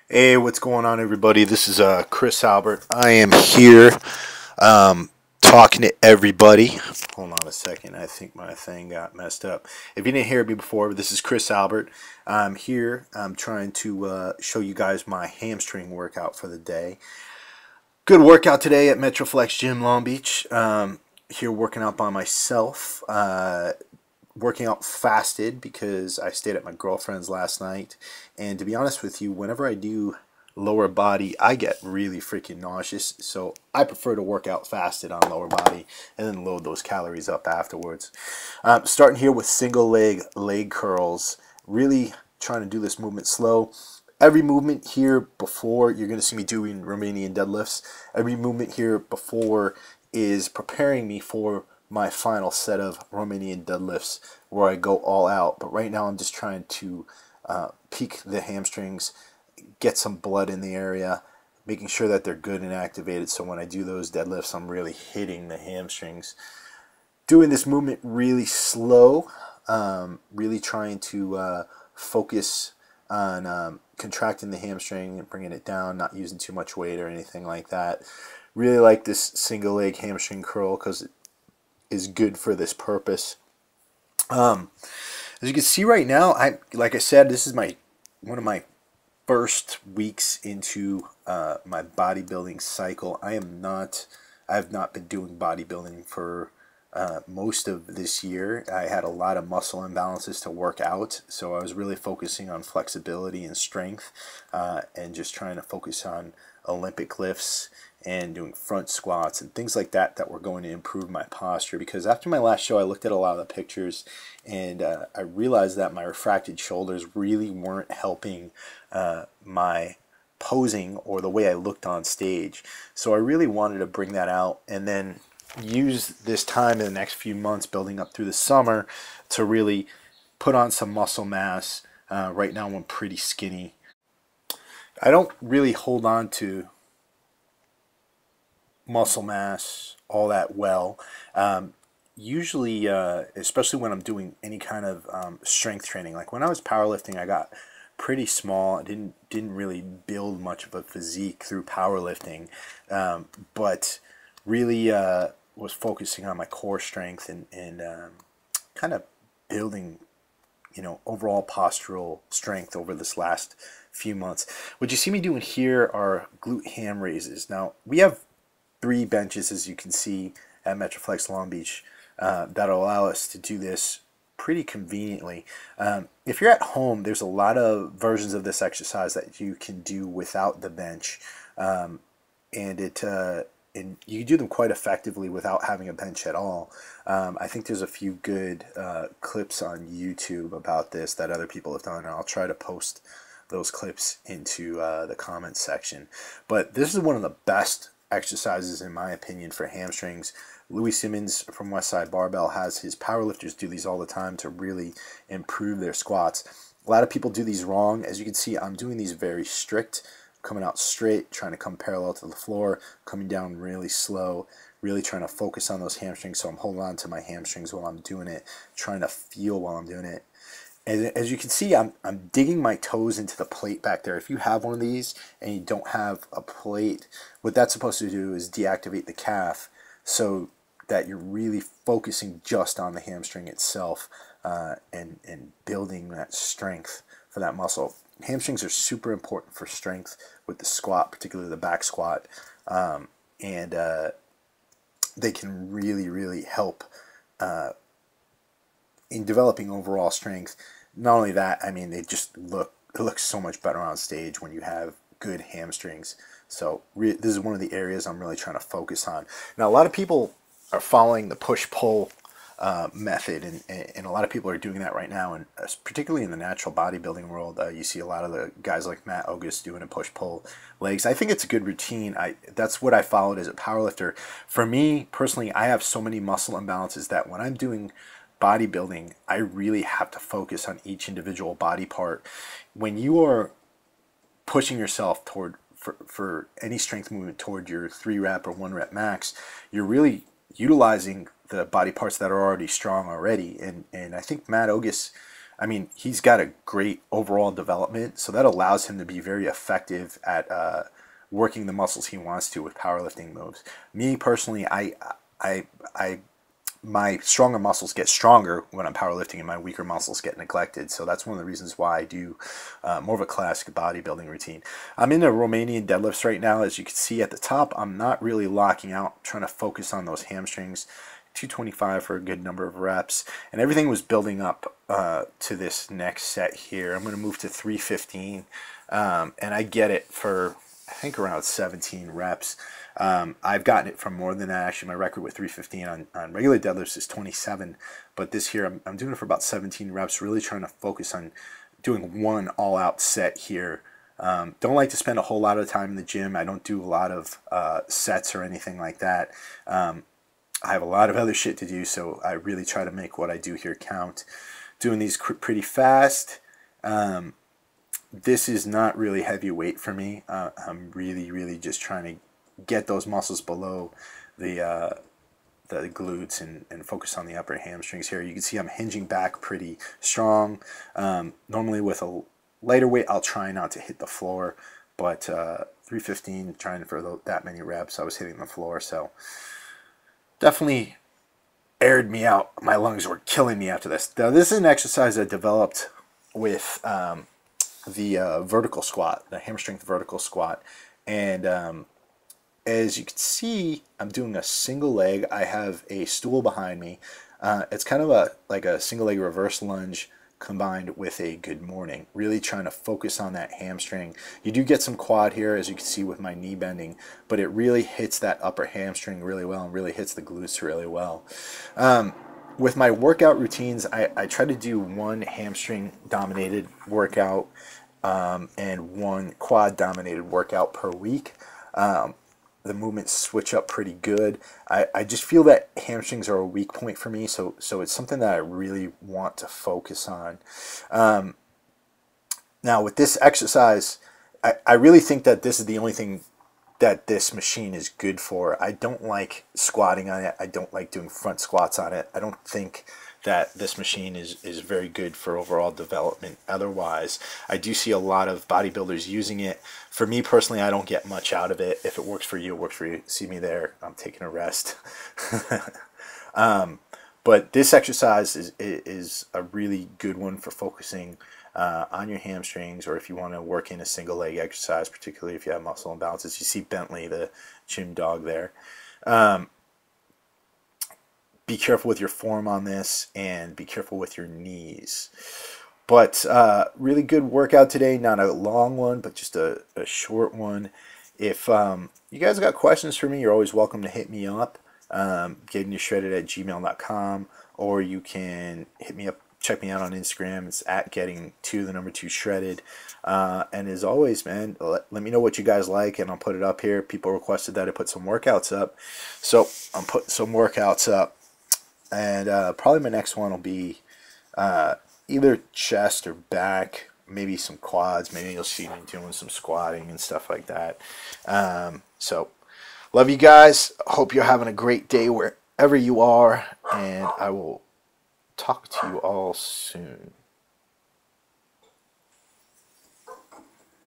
Hey, what's going on, everybody? This is Chris Albert. I am here talking to everybody. Hold on a second. I think my thing got messed up. If you didn't hear me before, this is Chris Albert. I'm here. I'm trying to show you guys my hamstring workout for the day. Good workout today at Metroflex Gym, Long Beach. Here working out by myself. Working out fasted because I stayed at my girlfriend's last night. And to be honest with you, whenever I do lower body, I get really freaking nauseous. So I prefer to work out fasted on lower body and then load those calories up afterwards. Starting here with single leg curls. Really trying to do this movement slow. Every movement here before, you're going to see me doing Romanian deadlifts. Every movement here before is preparing me for my final set of Romanian deadlifts where I go all out. But right now I'm just trying to peak the hamstrings, get some blood in the area, making sure that they're good and activated, so when I do those deadlifts I'm really hitting the hamstrings. Doing this movement really slow, really trying to focus on contracting the hamstring and bringing it down, not using too much weight or anything like that. Really like this single leg hamstring curl because is good for this purpose. As you can see right now, like I said, this is one of my first weeks into my bodybuilding cycle. I have not been doing bodybuilding for most of this year. I had a lot of muscle imbalances to work out, so I was really focusing on flexibility and strength, and just trying to focus on Olympic lifts and doing front squats and things like that that were going to improve my posture. Because after my last show I looked at a lot of the pictures and I realized that my refracted shoulders really weren't helping my posing or the way I looked on stage. So I really wanted to bring that out and then use this time in the next few months building up through the summer to really put on some muscle mass. Right now I'm pretty skinny. I don't really hold on to muscle mass all that well. Usually, especially when I'm doing any kind of strength training, like when I was powerlifting, I got pretty small. I didn't really build much of a physique through powerlifting, but really was focusing on my core strength and kind of building, overall postural strength over this last few months. What you see me doing here are glute ham raises. Now we have 3 benches, as you can see, at Metroflex Long Beach that'll allow us to do this pretty conveniently. If you're at home, there's a lot of versions of this exercise that you can do without the bench, and you do them quite effectively without having a bench at all. I think there's a few good clips on YouTube about this that other people have done, and I'll try to post those clips into the comments section. But this is one of the best exercises in my opinion for hamstrings. Louis Simmons from Westside Barbell has his powerlifters do these all the time to really improve their squats. A lot of people do these wrong. As you can see, I'm doing these very strict, coming out straight, trying to come parallel to the floor, coming down really slow, really trying to focus on those hamstrings. So I'm holding on to my hamstrings while I'm doing it, trying to feel while I'm doing it. And as you can see, I'm digging my toes into the plate back there. If you have one of these and you don't have a plate, what that's supposed to do is deactivate the calf so that you're really focusing just on the hamstring itself, and building that strength for that muscle. Hamstrings are super important for strength with the squat, particularly the back squat, and they can really help in developing overall strength. Not only that, I mean, it looks so much better on stage when you have good hamstrings. So this is one of the areas I'm really trying to focus on. Now, a lot of people are following the push-pull method, and a lot of people are doing that right now, and particularly in the natural bodybuilding world, you see a lot of the guys like Matt August doing a push-pull legs. I think it's a good routine. That's what I followed as a powerlifter. For me personally, I have so many muscle imbalances that when I'm doing bodybuilding, I really have to focus on each individual body part. When you are pushing yourself toward for any strength movement toward your 3-rep or 1-rep max, you're really utilizing the body parts that are already strong already. And I think Matt Ogus I mean, he's got a great overall development, so that allows him to be very effective at working the muscles he wants to with powerlifting moves. Me personally, I my stronger muscles get stronger when I'm powerlifting, and my weaker muscles get neglected. So that's one of the reasons why I do more of a classic bodybuilding routine. I'm in the Romanian deadlifts right now. As you can see at the top, I'm not really locking out, I'm trying to focus on those hamstrings. 225 for a good number of reps, and everything was building up to this next set here. I'm going to move to 315, and I get it for, I think, around 17 reps. I've gotten it from more than that. Actually, my record with 315 on regular deadlifts is 27, but this here I'm doing it for about 17 reps, really trying to focus on doing one all-out set here. Don't like to spend a whole lot of time in the gym. I don't do a lot of sets or anything like that. I have a lot of other shit to do, so I really try to make what I do here count. Doing these pretty fast. This is not really heavy weight for me. I'm really just trying to get those muscles below the glutes and focus on the upper hamstrings here. You can see I'm hinging back pretty strong. Normally with a lighter weight, I'll try not to hit the floor, but 315, trying for that many reps, I was hitting the floor, so definitely aired me out. My lungs were killing me after this. Now, this is an exercise I developed with the vertical squat, the hamstring vertical squat, and as you can see, I'm doing a single leg. I have a stool behind me. It's kind of like a single leg reverse lunge combined with a good morning. Really trying to focus on that hamstring. You do get some quad here, as you can see with my knee bending, but it really hits that upper hamstring really well and really hits the glutes really well. With my workout routines, I try to do one hamstring dominated workout and one quad dominated workout per week. The movements switch up pretty good. I just feel that hamstrings are a weak point for me, so it's something that I really want to focus on. Now with this exercise, I really think that this is the only thing that this machine is good for. I don't like squatting on it. I don't like doing front squats on it. I don't think that this machine is very good for overall development. Otherwise, I do see a lot of bodybuilders using it. For me personally, I don't get much out of it. If it works for you, it works for you. See me there. I'm taking a rest. But this exercise is a really good one for focusing on your hamstrings, or if you want to work in a single leg exercise, particularly if you have muscle imbalances. You see Bentley, the gym dog there. Be careful with your form on this, and be careful with your knees. But really good workout today. Not a long one, but just a short one. If you guys got questions for me, you're always welcome to hit me up. gettingtoshredded@gmail.com, or you can hit me up, check me out on Instagram. It's at getting2shredded. And as always, man, let me know what you guys like, and I'll put it up here. People requested that I put some workouts up, so I'm putting some workouts up. And probably my next one will be either chest or back, maybe some quads. Maybe you'll see me doing some squatting and stuff like that. So love you guys. Hope you're having a great day wherever you are, and I will talk to you all soon.